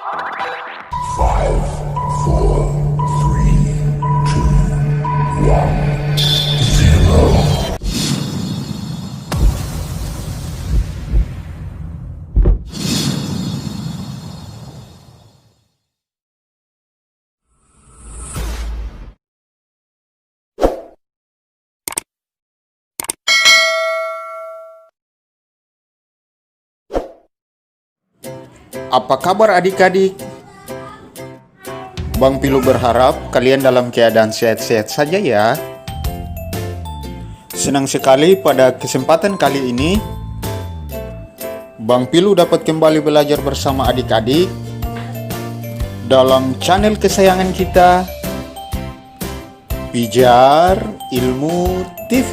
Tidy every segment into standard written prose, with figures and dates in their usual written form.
Five, four, three, two, one, zero. Apa kabar adik-adik? Bang Pilu berharap kalian dalam keadaan sehat-sehat saja ya. Senang sekali pada kesempatan kali ini Bang Pilu dapat kembali belajar bersama adik-adik dalam channel kesayangan kita, Pijar Ilmu TV.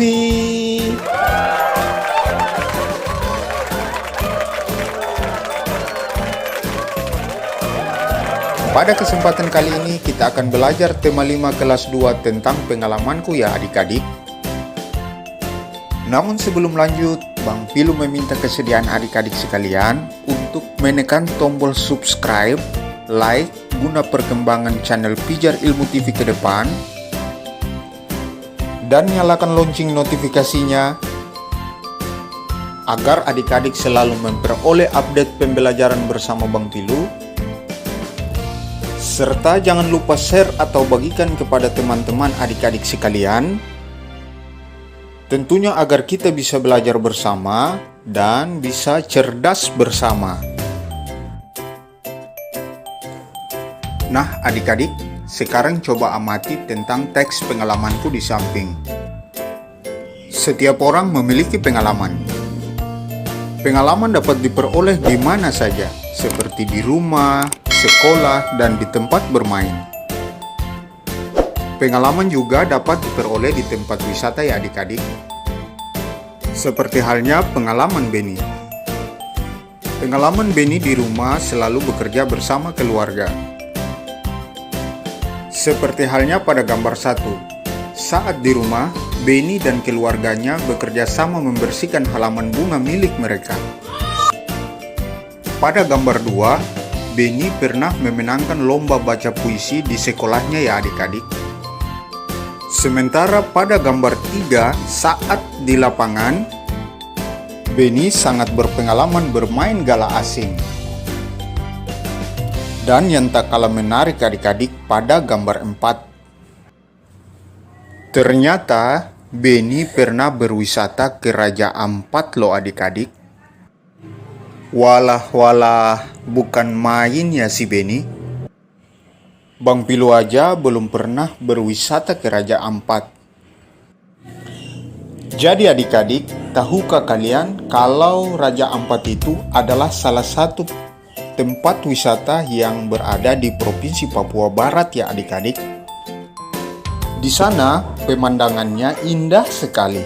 Pada kesempatan kali ini kita akan belajar tema 5 kelas 2 tentang pengalamanku ya adik-adik. Namun sebelum lanjut, Bang Pilu meminta kesediaan adik-adik sekalian untuk menekan tombol subscribe, like, guna perkembangan channel Pijar Ilmu TV ke depan, dan nyalakan lonceng notifikasinya agar adik-adik selalu memperoleh update pembelajaran bersama Bang Pilu. Serta jangan lupa share atau bagikan kepada teman-teman adik-adik sekalian, tentunya agar kita bisa belajar bersama dan bisa cerdas bersama. Nah adik-adik, sekarang coba amati tentang teks pengalamanku di samping. Setiap orang memiliki pengalaman. Pengalaman dapat diperoleh di mana saja, seperti di rumah, sekolah, dan di tempat bermain. Pengalaman juga dapat diperoleh di tempat wisata ya adik-adik. Seperti halnya pengalaman Beni. Pengalaman Beni di rumah selalu bekerja bersama keluarga. Seperti halnya pada gambar 1. Saat di rumah, Beni dan keluarganya bekerja sama membersihkan halaman bunga milik mereka. Pada gambar 2, Beni pernah memenangkan lomba baca puisi di sekolahnya ya adik-adik. Sementara pada gambar 3, saat di lapangan, Beni sangat berpengalaman bermain gala asing. Dan yang tak kalah menarik adik-adik pada gambar 4. Ternyata Beni pernah berwisata ke Raja Ampat loh adik-adik. Walah, bukan main ya si Beni. Bang Pilu aja belum pernah berwisata ke Raja Ampat. Jadi adik-adik, tahukah kalian kalau Raja Ampat itu adalah salah satu tempat wisata yang berada di Provinsi Papua Barat ya adik-adik. Di sana pemandangannya indah sekali.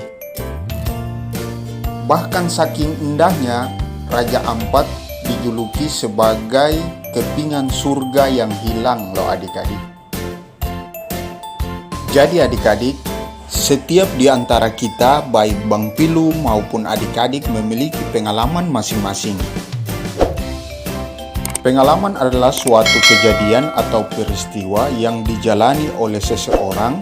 Bahkan saking indahnya, Raja Ampat dijuluki sebagai kepingan surga yang hilang loh adik-adik. Jadi adik-adik, setiap di antara kita, baik Bang Pilu maupun adik-adik memiliki pengalaman masing-masing. Pengalaman adalah suatu kejadian atau peristiwa yang dijalani oleh seseorang,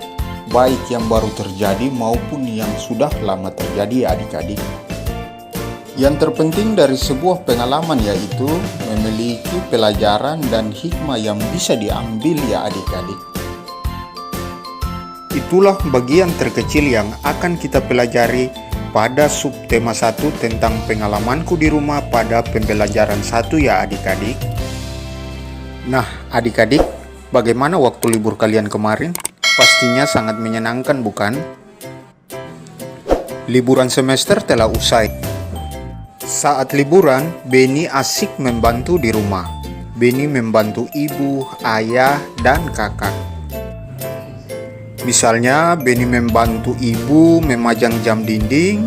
baik yang baru terjadi maupun yang sudah lama terjadi adik-adik. Yang terpenting dari sebuah pengalaman yaitu memiliki pelajaran dan hikmah yang bisa diambil ya adik-adik. Itulah bagian terkecil yang akan kita pelajari pada subtema 1 tentang pengalamanku di rumah pada pembelajaran 1 ya adik-adik. Nah adik-adik, bagaimana waktu libur kalian kemarin? Pastinya sangat menyenangkan bukan? Liburan semester telah usai. Saat liburan, Beni asik membantu di rumah. Beni membantu ibu, ayah, dan kakak. Misalnya, Beni membantu ibu memajang jam dinding,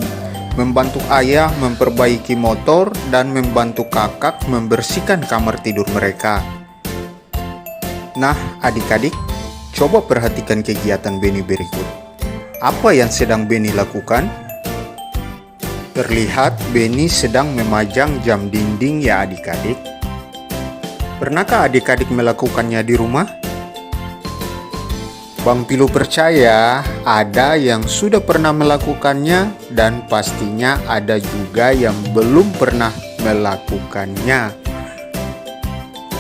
membantu ayah memperbaiki motor, dan membantu kakak membersihkan kamar tidur mereka. Nah, adik-adik, coba perhatikan kegiatan Beni berikut. Apa yang sedang Beni lakukan? Terlihat Beni sedang memajang jam dinding ya adik-adik. Pernahkah adik-adik melakukannya di rumah? Bang Pilu percaya ada yang sudah pernah melakukannya dan pastinya ada juga yang belum pernah melakukannya.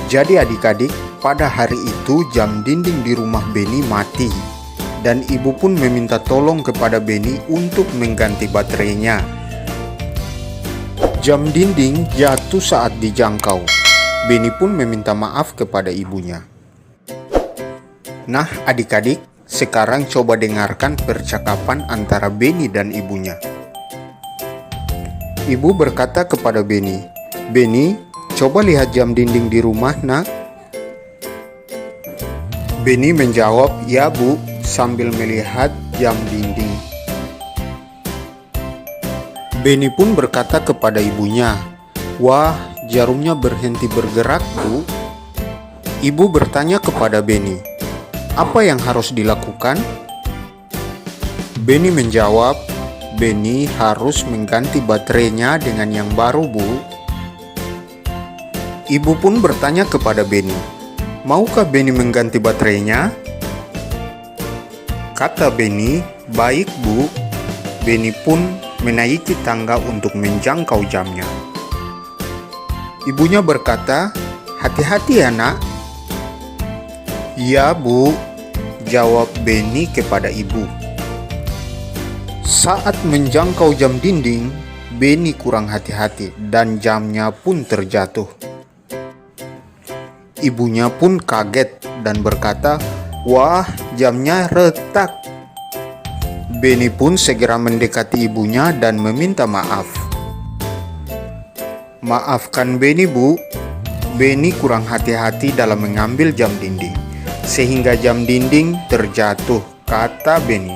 Jadi adik-adik, pada hari itu jam dinding di rumah Beni mati dan ibu pun meminta tolong kepada Beni untuk mengganti baterainya. Jam dinding jatuh saat dijangkau. Beni pun meminta maaf kepada ibunya. Nah adik-adik, sekarang coba dengarkan percakapan antara Beni dan ibunya. Ibu berkata kepada Beni, "Beni, coba lihat jam dinding di rumah, nak." Beni menjawab, "Ya Bu," sambil melihat jam dinding. Beni pun berkata kepada ibunya, "Wah, jarumnya berhenti bergerak, Bu." Ibu bertanya kepada Beni, "Apa yang harus dilakukan?" Beni menjawab, "Beni harus mengganti baterainya dengan yang baru, Bu." Ibu pun bertanya kepada Beni, "Maukah Beni mengganti baterainya?" Kata Beni, "Baik, Bu." Beni pun menaiki tangga untuk menjangkau jamnya. Ibunya berkata, "Hati-hati ya, nak." "Ya, Bu," jawab Beni kepada ibu. Saat menjangkau jam dinding, Beni kurang hati-hati dan jamnya pun terjatuh. Ibunya pun kaget dan berkata, "Wah, jamnya retak." Beni pun segera mendekati ibunya dan meminta maaf. "Maafkan Beni, Bu. Beni kurang hati-hati dalam mengambil jam dinding, sehingga jam dinding terjatuh," kata Beni.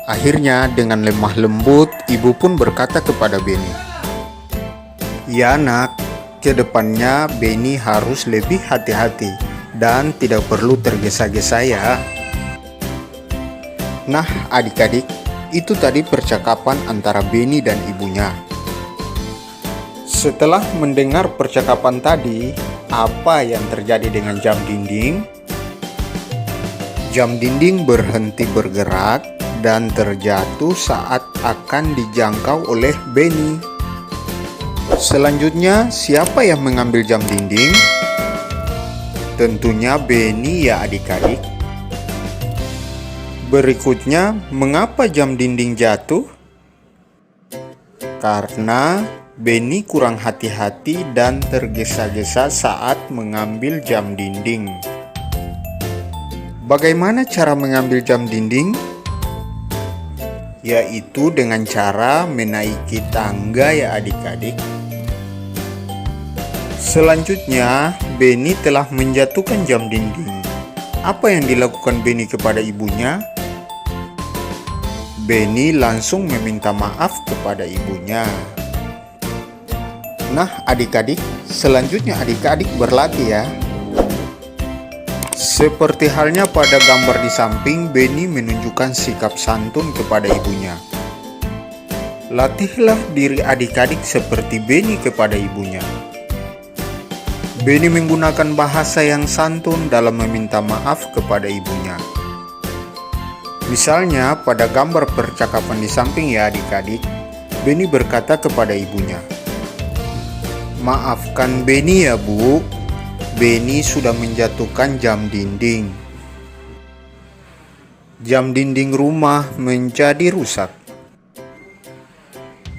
Akhirnya dengan lemah lembut, ibu pun berkata kepada Beni, "Ya nak, kedepannya Beni harus lebih hati-hati dan tidak perlu tergesa-gesa ya." Nah adik-adik, itu tadi percakapan antara Beni dan ibunya. Setelah mendengar percakapan tadi, apa yang terjadi dengan jam dinding? Jam dinding berhenti bergerak dan terjatuh saat akan dijangkau oleh Beni. Selanjutnya, siapa yang mengambil jam dinding? Tentunya Beni ya adik-adik. Berikutnya, mengapa jam dinding jatuh? Karena Beni kurang hati-hati dan tergesa-gesa saat mengambil jam dinding. Bagaimana cara mengambil jam dinding? Yaitu dengan cara menaiki tangga ya adik-adik. Selanjutnya, Beni telah menjatuhkan jam dinding. Apa yang dilakukan Beni kepada ibunya? Beni langsung meminta maaf kepada ibunya. Nah adik-adik, selanjutnya adik-adik berlatih ya. Seperti halnya pada gambar di samping, Beni menunjukkan sikap santun kepada ibunya. Latihlah diri adik-adik seperti Beni kepada ibunya. Beni menggunakan bahasa yang santun dalam meminta maaf kepada ibunya. Misalnya pada gambar percakapan di samping ya adik-adik, Beni berkata kepada ibunya, "Maafkan Beni ya Bu, Beni sudah menjatuhkan jam dinding. Jam dinding rumah menjadi rusak."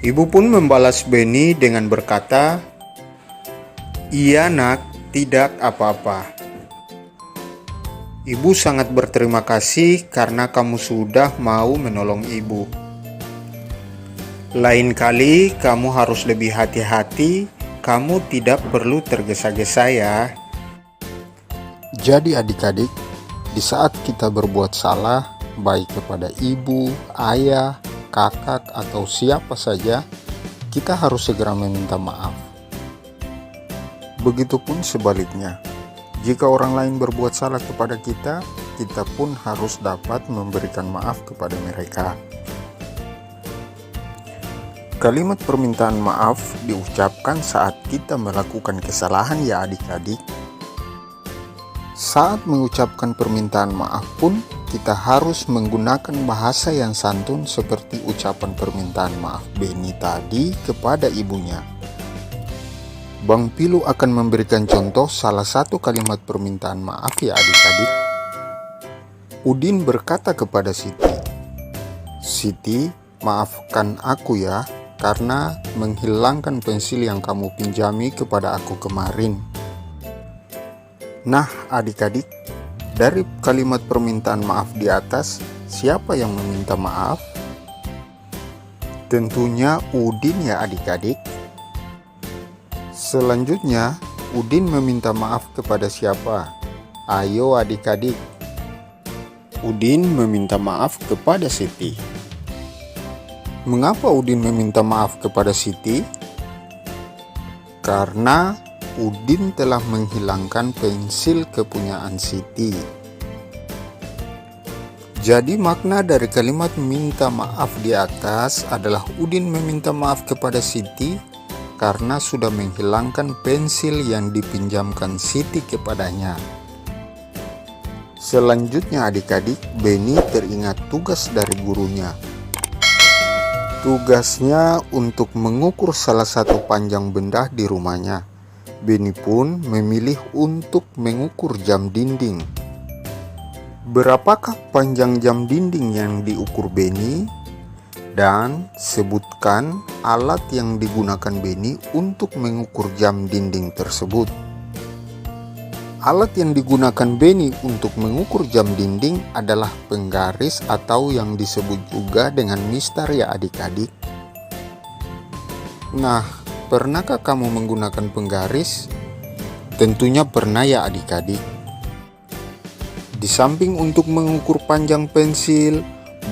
Ibu pun membalas Beni dengan berkata, "Iya nak, tidak apa-apa. Ibu sangat berterima kasih karena kamu sudah mau menolong ibu. Lain kali kamu harus lebih hati-hati, kamu tidak perlu tergesa-gesa ya." Jadi adik-adik, di saat kita berbuat salah, baik kepada ibu, ayah, kakak, atau siapa saja, kita harus segera meminta maaf. Begitupun sebaliknya, jika orang lain berbuat salah kepada kita, kita pun harus dapat memberikan maaf kepada mereka. Kalimat permintaan maaf diucapkan saat kita melakukan kesalahan ya adik-adik. Saat mengucapkan permintaan maaf pun kita harus menggunakan bahasa yang santun seperti ucapan permintaan maaf Beni tadi kepada ibunya. Bang Pilu akan memberikan contoh salah satu kalimat permintaan maaf ya adik-adik. Udin berkata kepada Siti, "Siti, maafkan aku ya karena menghilangkan pensil yang kamu pinjami kepada aku kemarin." Nah adik-adik, dari kalimat permintaan maaf di atas, siapa yang meminta maaf? Tentunya Udin ya adik-adik. Selanjutnya, Udin meminta maaf kepada siapa? Ayo adik-adik. Udin meminta maaf kepada Siti. Mengapa Udin meminta maaf kepada Siti? Karena Udin telah menghilangkan pensil kepunyaan Siti. Jadi makna dari kalimat minta maaf di atas adalah Udin meminta maaf kepada Siti karena sudah menghilangkan pensil yang dipinjamkan Siti kepadanya. Selanjutnya adik-adik, Beni teringat tugas dari gurunya. Tugasnya untuk mengukur salah satu panjang benda di rumahnya. Beni pun memilih untuk mengukur jam dinding. Berapakah panjang jam dinding yang diukur Beni? Dan sebutkan alat yang digunakan Beni untuk mengukur jam dinding tersebut. Alat yang digunakan Beni untuk mengukur jam dinding adalah penggaris atau yang disebut juga dengan mistar ya adik-adik. Nah, pernahkah kamu menggunakan penggaris? Tentunya pernah ya adik-adik. Di samping untuk mengukur panjang pensil,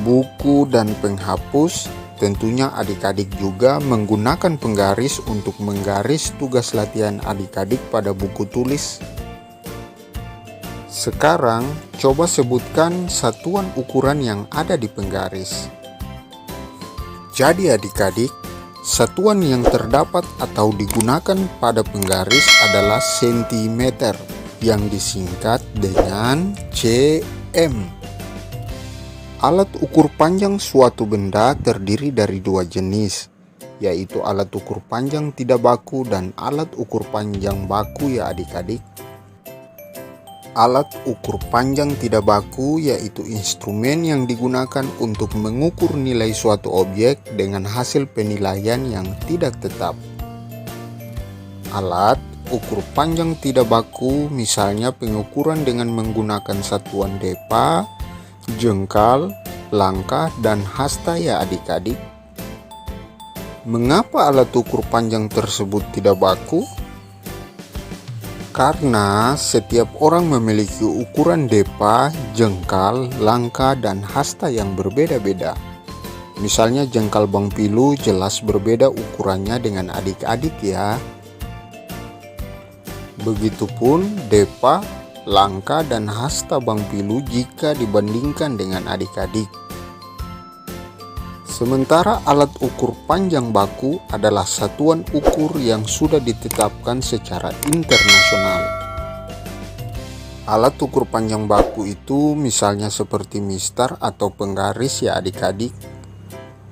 buku, dan penghapus, tentunya adik-adik juga menggunakan penggaris untuk menggaris tugas latihan adik-adik pada buku tulis. Sekarang, coba sebutkan satuan ukuran yang ada di penggaris. Jadi adik-adik, satuan yang terdapat atau digunakan pada penggaris adalah sentimeter yang disingkat dengan cm. Alat ukur panjang suatu benda terdiri dari dua jenis, yaitu alat ukur panjang tidak baku dan alat ukur panjang baku ya adik-adik. Alat ukur panjang tidak baku yaitu instrumen yang digunakan untuk mengukur nilai suatu objek dengan hasil penilaian yang tidak tetap. Alat ukur panjang tidak baku misalnya pengukuran dengan menggunakan satuan depa, jengkal, langkah, dan hasta ya adik-adik. Mengapa alat ukur panjang tersebut tidak baku? Karena setiap orang memiliki ukuran depa, jengkal, langkah, dan hasta yang berbeda-beda. Misalnya jengkal Bang Pilu jelas berbeda ukurannya dengan adik-adik ya. Begitupun depa, langkah, dan hasta Bang Pilu jika dibandingkan dengan adik-adik. Sementara alat ukur panjang baku adalah satuan ukur yang sudah ditetapkan secara internasional. Alat ukur panjang baku itu misalnya seperti mistar atau penggaris ya adik-adik.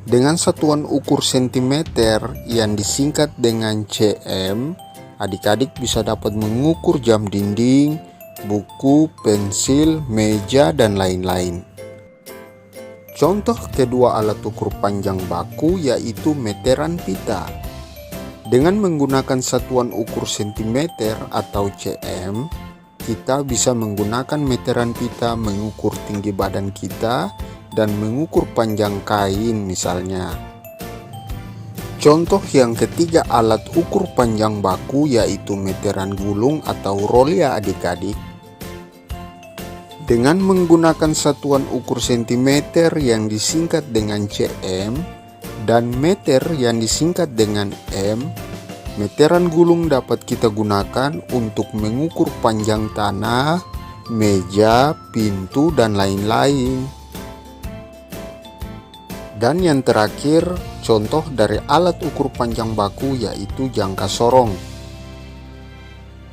Dengan satuan ukur sentimeter yang disingkat dengan cm, adik-adik bisa dapat mengukur jam dinding, buku, pensil, meja, dan lain-lain. Contoh kedua alat ukur panjang baku yaitu meteran pita. Dengan menggunakan satuan ukur sentimeter atau cm, kita bisa menggunakan meteran pita mengukur tinggi badan kita dan mengukur panjang kain misalnya. Contoh yang ketiga alat ukur panjang baku yaitu meteran gulung atau roll ya adik-adik. Dengan menggunakan satuan ukur sentimeter yang disingkat dengan cm dan meter yang disingkat dengan m, meteran gulung dapat kita gunakan untuk mengukur panjang tanah, meja, pintu, dan lain-lain. Dan yang terakhir, contoh dari alat ukur panjang baku yaitu jangka sorong.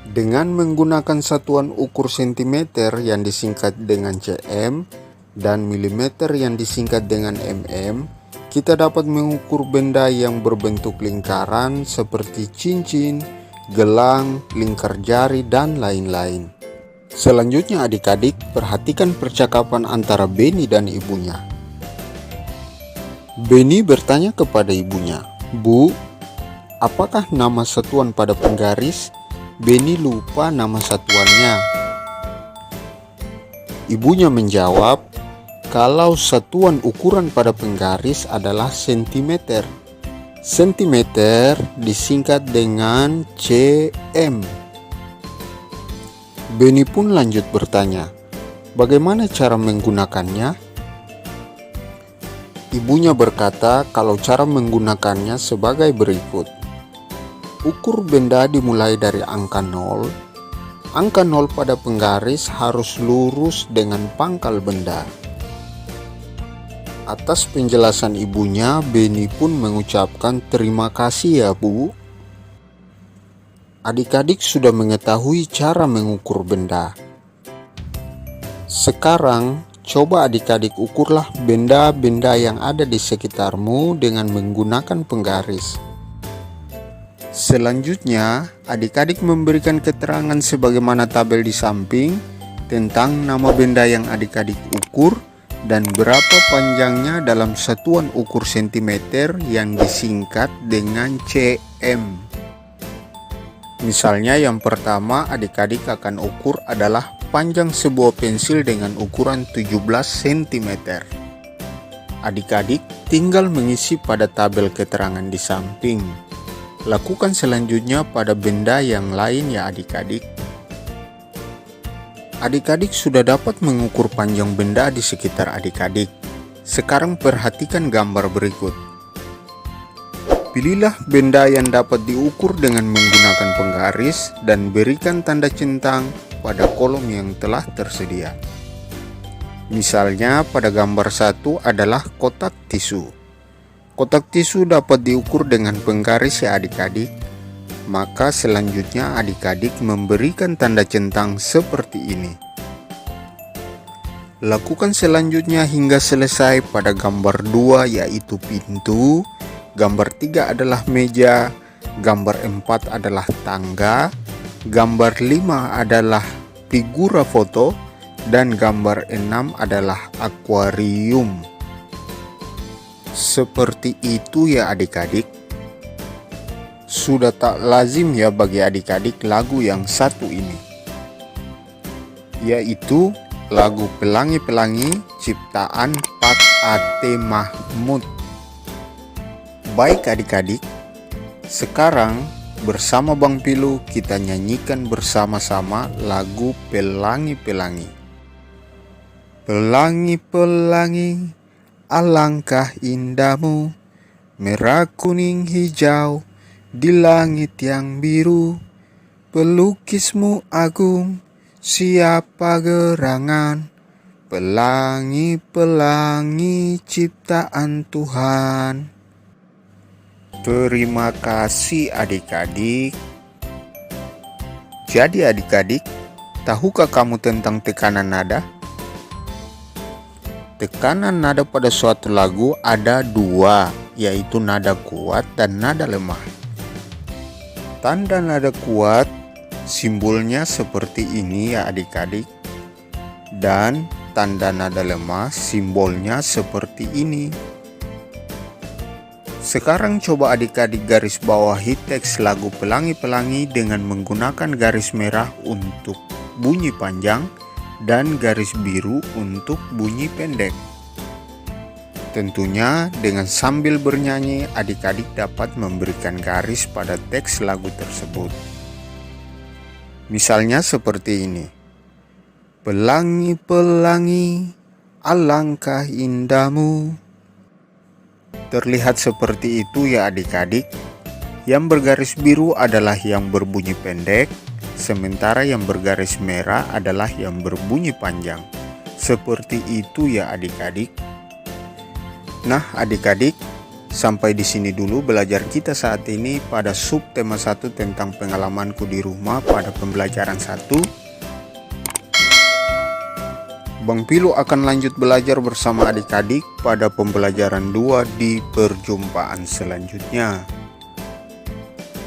Dengan menggunakan satuan ukur cm yang disingkat dengan cm dan mm yang disingkat dengan mm, kita dapat mengukur benda yang berbentuk lingkaran seperti cincin, gelang, lingkar jari, dan lain-lain. Selanjutnya adik-adik, perhatikan percakapan antara Benny dan ibunya. Benny bertanya kepada ibunya, "Bu, apakah nama satuan pada penggaris?" Benny lupa nama satuannya. Ibunya menjawab, kalau satuan ukuran pada penggaris adalah sentimeter. Sentimeter disingkat dengan cm. Benny pun lanjut bertanya, bagaimana cara menggunakannya? Ibunya berkata kalau cara menggunakannya sebagai berikut. Ukur benda dimulai dari angka 0. Angka 0 pada penggaris harus lurus dengan pangkal benda. Atas penjelasan ibunya, Benny pun mengucapkan terima kasih ya Bu. Adik-adik sudah mengetahui cara mengukur benda. Sekarang, coba adik-adik ukurlah benda-benda yang ada di sekitarmu dengan menggunakan penggaris. Selanjutnya, adik-adik memberikan keterangan sebagaimana tabel di samping tentang nama benda yang adik-adik ukur dan berapa panjangnya dalam satuan ukur sentimeter yang disingkat dengan cm. Misalnya yang pertama adik-adik akan ukur adalah panjang sebuah pensil dengan ukuran 17 cm. Adik-adik tinggal mengisi pada tabel keterangan di samping. Lakukan selanjutnya pada benda yang lain ya adik-adik. Adik-adik sudah dapat mengukur panjang benda di sekitar adik-adik. Sekarang perhatikan gambar berikut. Pilihlah benda yang dapat diukur dengan menggunakan penggaris dan berikan tanda centang pada kolom yang telah tersedia. Misalnya pada gambar 1 adalah kotak tisu. Kotak tisu dapat diukur dengan penggaris ya adik-adik. Maka selanjutnya adik-adik memberikan tanda centang seperti ini. Lakukan selanjutnya hingga selesai pada gambar 2 yaitu pintu, gambar 3 adalah meja, gambar 4 adalah tangga, gambar 5 adalah figura foto, dan gambar 6 adalah akuarium. Seperti itu ya adik-adik. Sudah tak lazim ya bagi adik-adik lagu yang satu ini, yaitu lagu Pelangi-Pelangi ciptaan Pak Ate Mahmud. Baik adik-adik, sekarang bersama Bang Pilu kita nyanyikan bersama-sama lagu Pelangi-Pelangi. Pelangi-pelangi, alangkah indahmu, merah kuning hijau di langit yang biru. Pelukismu agung, siapa gerangan, pelangi-pelangi ciptaan Tuhan. Terima kasih adik-adik. Jadi adik-adik, tahukah kamu tentang tekanan nada? Tekanan nada pada suatu lagu ada dua, yaitu nada kuat dan nada lemah. Tanda nada kuat simbolnya seperti ini ya adik-adik. Dan tanda nada lemah simbolnya seperti ini. Sekarang coba adik-adik garis bawahi teks lagu Pelangi-Pelangi dengan menggunakan garis merah untuk bunyi panjang dan garis biru untuk bunyi pendek. Tentunya dengan sambil bernyanyi adik-adik dapat memberikan garis pada teks lagu tersebut. Misalnya seperti ini. Pelangi-pelangi, alangkah indahmu. Terlihat seperti itu ya adik-adik. Yang bergaris biru adalah yang berbunyi pendek, sementara yang bergaris merah adalah yang berbunyi panjang. Seperti itu ya adik-adik. Nah adik-adik, Sampai di sini dulu belajar kita saat ini pada subtema 1 tentang pengalamanku di rumah pada pembelajaran 1. Bang Pilu akan lanjut belajar bersama adik-adik pada pembelajaran 2 di perjumpaan selanjutnya.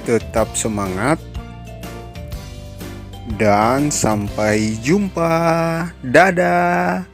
Tetap semangat dan sampai jumpa. Dadah.